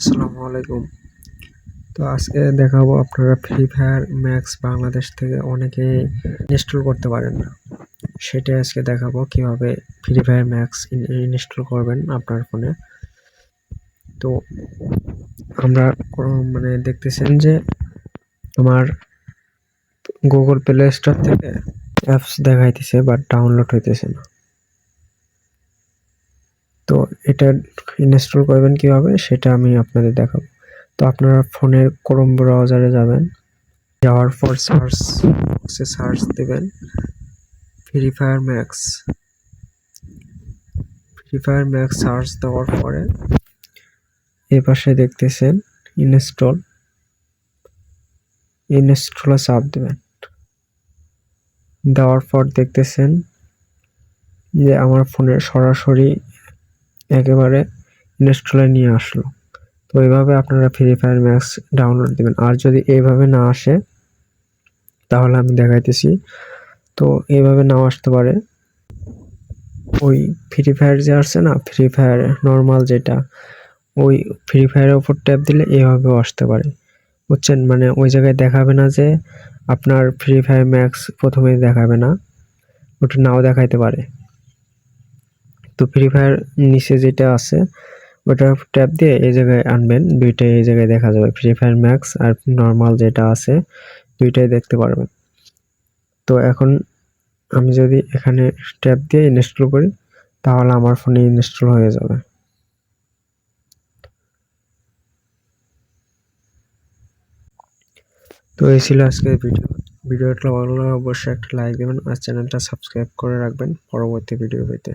আসসালামু আলাইকুম। তো আজকে দেখাবো আপনারা ফ্রি ফায়ার ম্যাক্স বাংলাদেশ থেকে অনেকে ইনস্টল করতে পারেন না। সেটাই আজকে দেখাবো কিভাবে ফ্রি ফায়ার ম্যাক্স ইনস্টল করবেন আপনার ফোনে। তো আমরা দেখতেছেন যে আমার গুগল প্লে স্টোর থেকে অ্যাপস দেখাইতেছে বাট ডাউনলোড হইতেছে না। তো এটা ইনস্টল করবেন কিভাবে সেটা আমি আপনাদের দেখাবো। তো আপনারা ফোনের ক্রোম ব্রাউজারে যাবেন, যাওয়ার পর সার্চ দিবেন free fire max. Free fire max search দেওয়ার পরে এই পাশে দেখতেছেন ইনস্টলে চাপ দেবেন। দেওয়ার পর দেখতেছেন যে আমার ফোনে সরাসরি একেবারে ইনস্টলে নিয়ে আসলো। তো এইভাবে আপনারা ফ্রি ফায়ার ম্যাক্স ডাউনলোড দিবেন। আর যদি এইভাবে না আসে তাহলে আমি দেখাইতেছি। তো এইভাবে নাও আসতে পারে। ওই ফ্রি ফায়ার যে আসছে না, ফ্রি ফায়ার নর্মাল যেটা, ওই ফ্রি ফায়ারের উপর ট্যাপ দিলে এভাবেও আসতে পারে, বুঝছেন? মানে ওই জায়গায় দেখাবে না যে আপনার ফ্রি ফায়ার ম্যাক্স প্রথমেই দেখাবে না, ওটা নাও দেখাইতে পারে। তো ফ্রি ফায়ার নিচে যেটা আছে ওটার ট্যাপ দিয়ে এই জায়গায় আনবেন, দুইটাই এই জায়গায় দেখা যাবে, ফ্রি ফায়ার ম্যাক্স আর নর্মাল যেটা আছে দুইটাই দেখতে পারবেন। তো এখন আমি যদি এখানে ট্যাপ দিয়ে ইনস্টল করি তাহলে আমার ফোনে ইনস্টল হয়ে যাবে। তো এই ছিল আজকের ভিডিওটা ভালো লাগলে অবশ্যই একটা লাইক দেবেন আর চ্যানেলটা সাবস্ক্রাইব করে রাখবেন পরবর্তী ভিডিও পেতে।